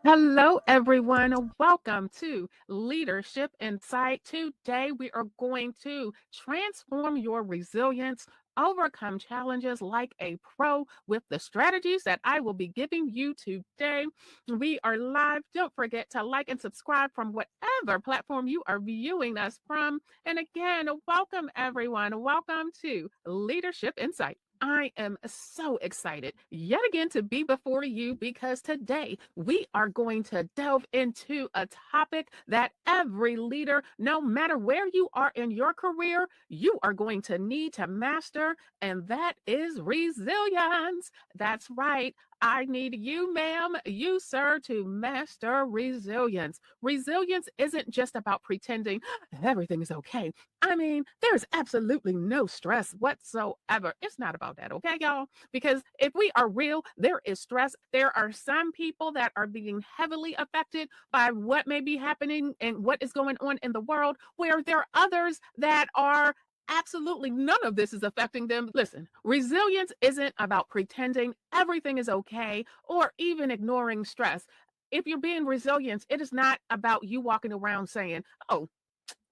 Hello, everyone. Welcome to Leadership Insight. Today, we are going to transform your resilience, overcome challenges like a pro with the strategies that I will be giving you today. We are live. Don't forget to like and subscribe from whatever platform you are viewing us from. And again, welcome, everyone. Welcome to Leadership Insight. I am so excited yet again to be before you because today we are going to delve into a topic that every leader, no matter where you are in your career, you are going to need to master, and that is resilience. That's right. I need you, ma'am, you, sir, to master resilience. Resilience isn't just about pretending everything is okay. I mean, there's absolutely no stress whatsoever. It's not about that, okay, y'all? Because if we are real, there is stress. There are some people that are being heavily affected by what may be happening and what is going on in the world, where there are others that are absolutely none of this is affecting them. Listen, resilience isn't about pretending everything is okay or even ignoring stress. If you're being resilient, it is not about you walking around saying, oh,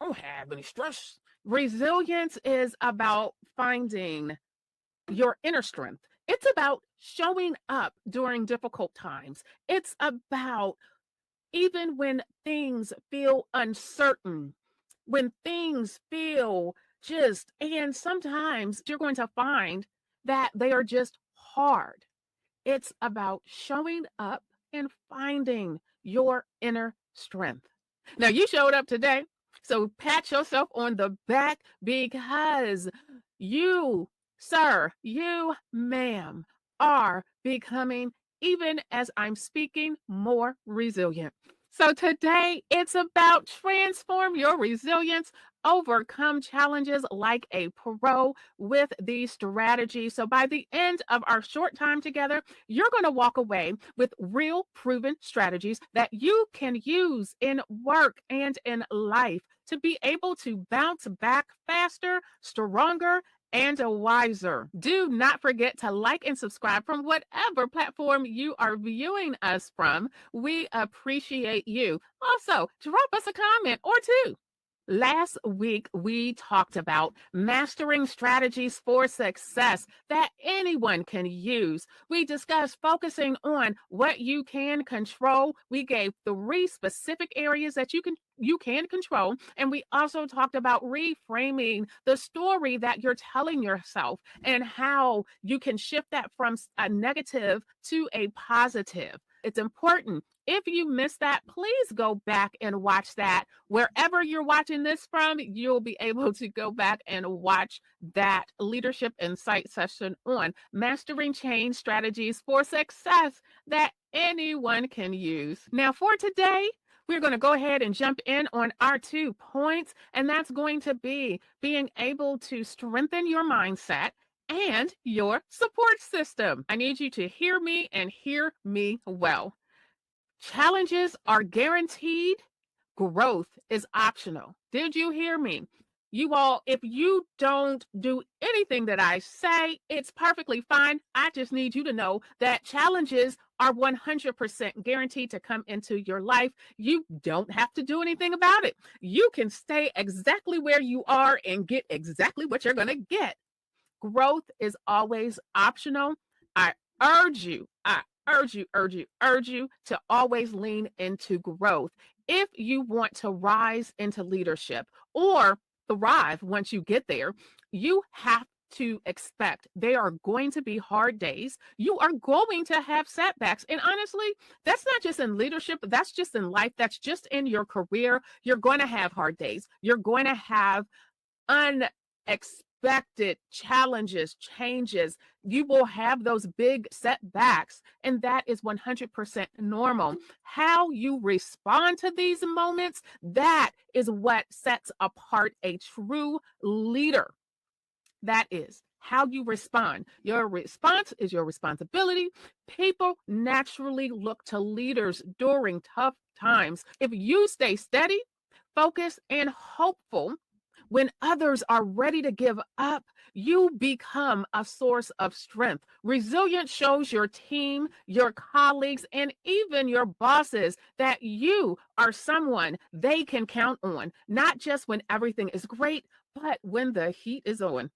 I don't have any stress. Resilience is about finding your inner strength. It's about showing up during difficult times. It's about even when things feel uncertain, when things feel and sometimes you're going to find that they are just hard. It's about showing up and finding your inner strength. Now, you showed up today, so pat yourself on the back because you, sir, you, ma'am, are becoming, even as I'm speaking, more resilient. So today it's about transform your resilience, overcome challenges like a pro with these strategies. So by the end of our short time together, you're going to walk away with real proven strategies that you can use in work and in life to be able to bounce back faster, stronger, and wiser. Do not forget to like and subscribe from whatever platform you are viewing us from. We appreciate you. Also, drop us a comment or two. Last week, we talked about mastering strategies for success that anyone can use. We discussed focusing on what you can control. We gave 3 specific areas that you can control, and we also talked about reframing the story that you're telling yourself and how you can shift that from a negative to a positive. It's important. If you missed that, please go back and watch that. Wherever you're watching this from, you'll be able to go back and watch that leadership insight session on mastering change strategies for success that anyone can use. Now, for today, we're going to go ahead and jump in on our 2 points, and that's going to be being able to strengthen your mindset and your support system. I need you to hear me and hear me well. Challenges are guaranteed, growth is optional. Did you hear me? You all, if you don't do anything that I say, it's perfectly fine. I just need you to know that challenges are 100% guaranteed to come into your life. You don't have to do anything about it. You can stay exactly where you are and get exactly what you're going to get. Growth is always optional. I urge you to always lean into growth. If you want to rise into leadership or thrive once you get there, you have to expect there are going to be hard days. You are going to have setbacks. And honestly, that's not just in leadership, that's just in life, that's just in your career. You're going to have hard days. You're going to have unexpected challenges, changes. You will have those big setbacks, and that is 100% normal. How you respond to these moments, that is what sets apart a true leader. That is how you respond. Your response is your responsibility. People naturally look to leaders during tough times. If you stay steady, focused, and hopeful, When others are ready to give up, you become a source of strength. Resilience shows your team, your colleagues, and even your bosses that you are someone they can count on, not just when everything is great, but when the heat is on.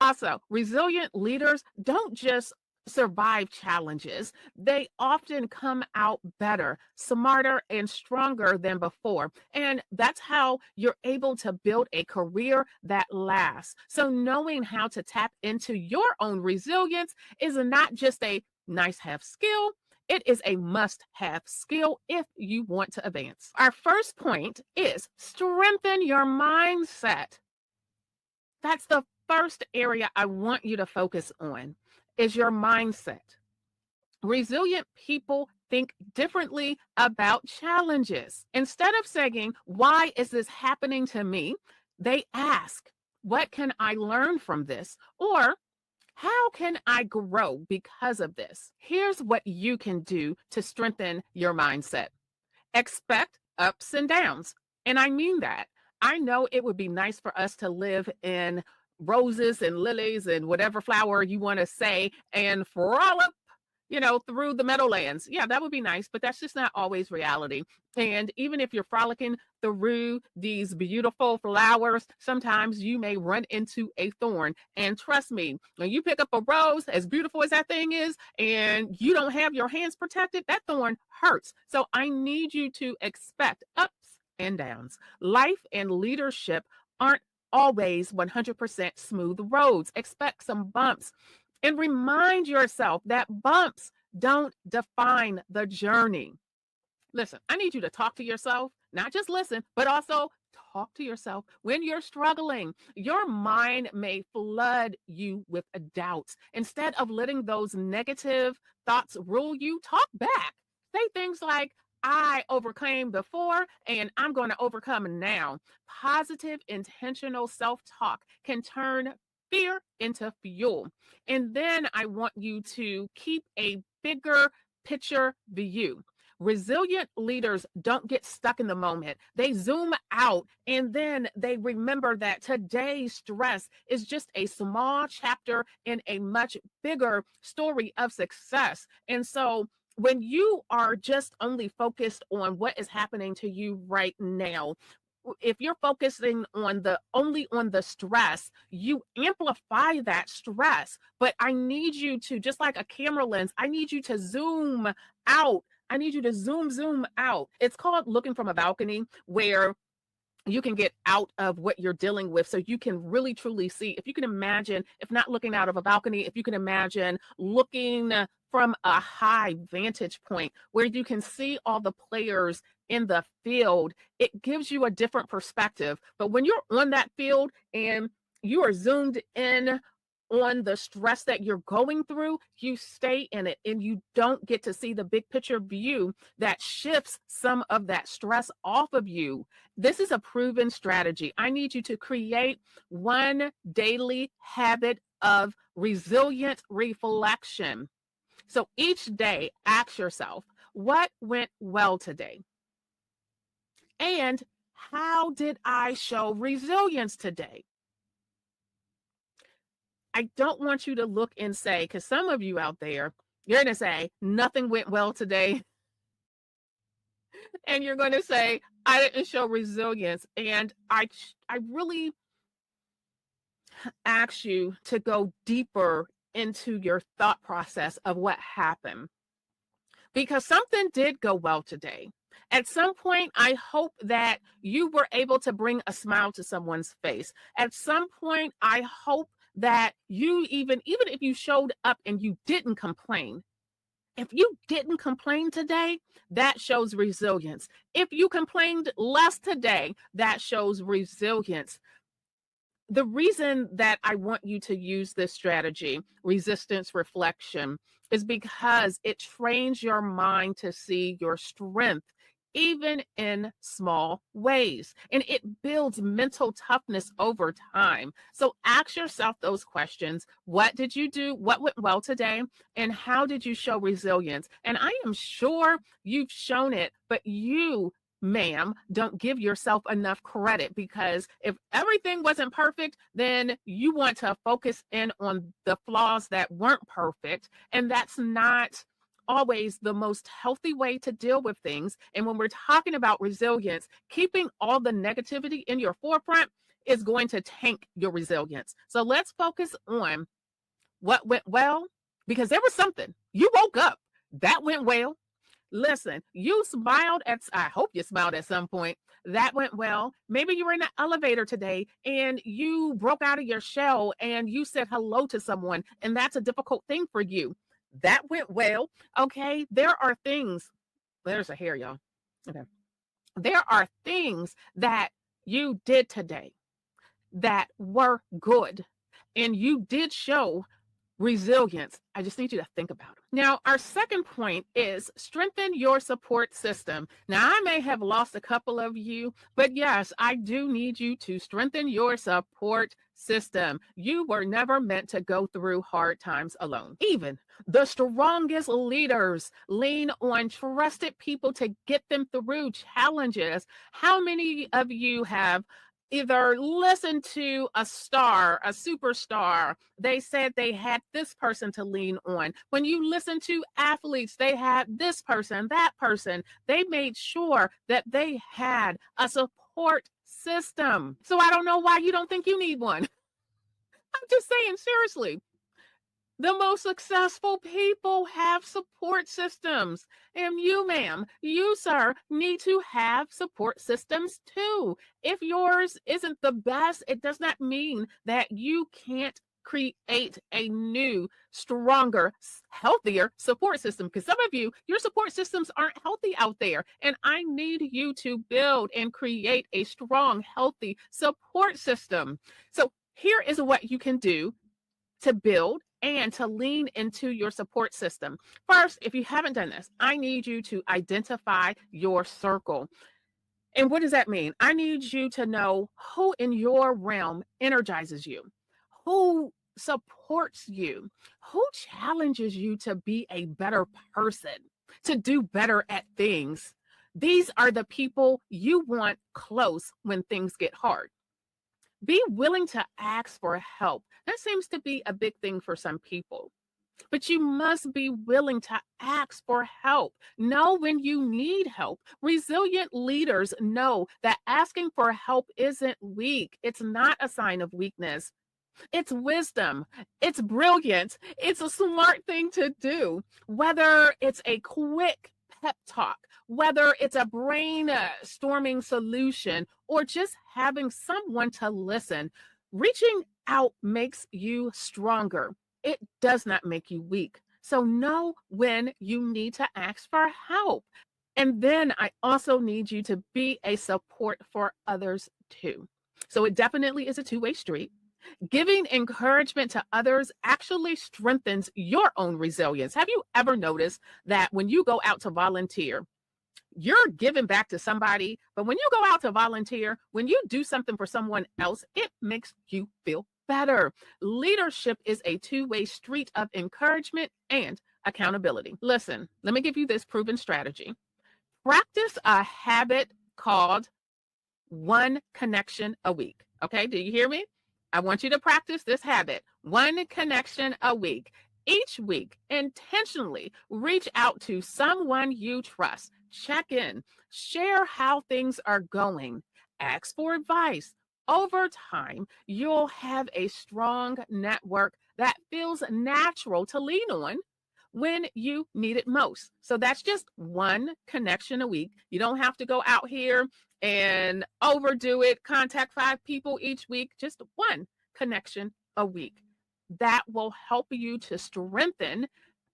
Also, resilient leaders don't just survive challenges, they often come out better, smarter, and stronger than before. And that's how you're able to build a career that lasts. So, knowing how to tap into your own resilience is not just a nice have skill. It is a must have skill if you want to advance. Our first point is strengthen your mindset. That's the first area I want you to focus on is your mindset. Resilient people think differently about challenges. Instead of saying, why is this happening to me? They ask, what can I learn from this? Or how can I grow because of this? Here's what you can do to strengthen your mindset. Expect ups and downs. And I mean that. I know it would be nice for us to live in roses and lilies and whatever flower you want to say and frolic, through the meadowlands. Yeah, that would be nice, but that's just not always reality. And even if you're frolicking through these beautiful flowers, sometimes you may run into a thorn. And trust me, when you pick up a rose, as beautiful as that thing is, and you don't have your hands protected, that thorn hurts. So I need you to expect ups and downs. Life and leadership aren't always 100% smooth roads. Expect some bumps. And remind yourself that bumps don't define the journey. Listen, I need you to talk to yourself, not just listen, but also talk to yourself when you're struggling. Your mind may flood you with doubts. Instead of letting those negative thoughts rule you, talk back. Say things like, I overcame before and I'm going to overcome now. Positive, intentional self talk can turn fear into fuel. And then I want you to keep a bigger picture view. Resilient leaders don't get stuck in the moment. They zoom out and then they remember that today's stress is just a small chapter in a much bigger story of success. And so when you are just only focused on what is happening to you right now, if you're focusing on the stress, you amplify that stress. But I need you to, just like a camera lens, I need you to zoom out. I need you to zoom out. It's called looking from a balcony, where you can get out of what you're dealing with so you can really truly see. If you can imagine, if not looking out of a balcony, if you can imagine looking from a high vantage point where you can see all the players in the field, it gives you a different perspective. But when you're on that field and you are zoomed in on the stress that you're going through, you stay in it and you don't get to see the big picture view that shifts some of that stress off of you. This is a proven strategy. I need you to create one daily habit of resilient reflection. So each day, ask yourself, what went well today? And how did I show resilience today? I don't want you to look and say, because some of you out there, you're going to say, nothing went well today. And you're going to say, I didn't show resilience. And I really ask you to go deeper into your thought process of what happened. Because something did go well today. At some point, I hope that you were able to bring a smile to someone's face. At some point, I hope that you even if you showed up and you didn't complain, if you didn't complain today, that shows resilience. If you complained less today, that shows resilience. The reason that I want you to use this strategy, resistance reflection, is because it trains your mind to see your strength even in small ways. And it builds mental toughness over time. So ask yourself those questions. What did you do? What went well today? And how did you show resilience? And I am sure you've shown it, but you ma'am, don't give yourself enough credit, because if everything wasn't perfect, then you want to focus in on the flaws that weren't perfect. And that's not always the most healthy way to deal with things. And when we're talking about resilience, keeping all the negativity in your forefront is going to tank your resilience. So let's focus on what went well, because there was something. You woke up. That went well. Listen, you smiled I hope you smiled at some point. That went well. Maybe you were in an elevator today and you broke out of your shell and you said hello to someone, and that's a difficult thing for you. That went well. Okay. There are things, there's a hair, y'all. Okay. There are things that you did today that were good, and you did show resilience. I just need you to think about it. Now, our second point is strengthen your support system. Now, I may have lost a couple of you, but yes, I do need you to strengthen your support system. You were never meant to go through hard times alone. Even the strongest leaders lean on trusted people to get them through challenges. How many of you have either listened to a star, a superstar? They said they had this person to lean on. When you listen to athletes, they had this person, that person. They made sure that they had a support system. So I don't know why you don't think you need one. I'm just saying, seriously. The most successful people have support systems. And you, ma'am, you, sir, need to have support systems too. If yours isn't the best, it does not mean that you can't create a new, stronger, healthier support system. Because some of you, your support systems aren't healthy out there. And I need you to build and create a strong, healthy support system. So here is what you can do to build and to lean into your support system. First, if you haven't done this, I need you to identify your circle. And what does that mean? I need you to know who in your realm energizes you, who supports you, who challenges you to be a better person, to do better at things. These are the people you want close when things get hard. Be willing to ask for help. That seems to be a big thing for some people. But you must be willing to ask for help. Know when you need help. Resilient leaders know that asking for help isn't weak. It's not a sign of weakness. It's wisdom. It's brilliant. It's a smart thing to do. Whether it's a quick pep talk, whether it's a brainstorming solution, or just having someone to listen, reaching out makes you stronger. It does not make you weak. So know when you need to ask for help. And then I also need you to be a support for others too. So it definitely is a two-way street. Giving encouragement to others actually strengthens your own resilience. Have you ever noticed that when you go out to volunteer, you're giving back to somebody, but when you go out to volunteer, when you do something for someone else, it makes you feel better. Leadership is a two-way street of encouragement and accountability. Listen, let me give you this proven strategy. Practice a habit called one connection a week. Okay, do you hear me? I want you to practice this habit, one connection a week. Each week, intentionally reach out to someone you trust. Check in, share how things are going, ask for advice. Over time, you'll have a strong network that feels natural to lean on when you need it most. So that's just one connection a week. You don't have to go out here and overdo it, contact 5 people each week, just one connection a week. That will help you to strengthen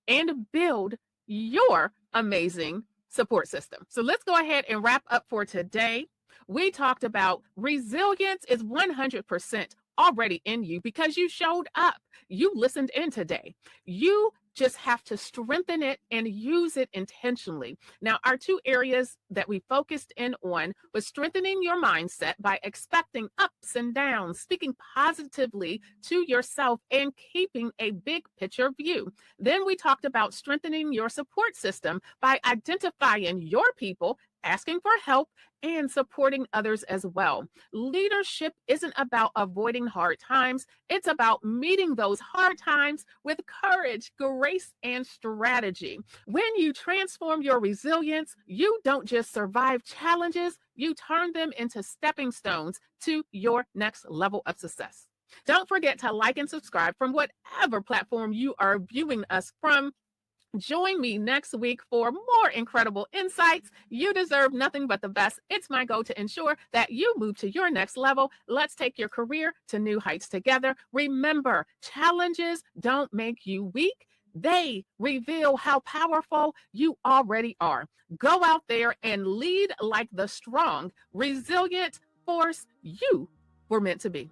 and build your amazing support system. So let's go ahead and wrap up for today. We talked about resilience is 100% already in you because you showed up. You listened in today. You just have to strengthen it and use it intentionally. Now, our 2 areas that we focused in on was strengthening your mindset by expecting ups and downs, speaking positively to yourself, and keeping a big picture view. Then we talked about strengthening your support system by identifying your people, asking for help, and supporting others as well. Leadership isn't about avoiding hard times, it's about meeting those hard times with courage, grace, and strategy. When you transform your resilience, you don't just survive challenges, you turn them into stepping stones to your next level of success. Don't forget to like and subscribe from whatever platform you are viewing us from. Join me next week for more incredible insights. You deserve nothing but the best. It's my goal to ensure that you move to your next level. Let's take your career to new heights together. Remember, challenges don't make you weak. They reveal how powerful you already are. Go out there and lead like the strong, resilient force you were meant to be.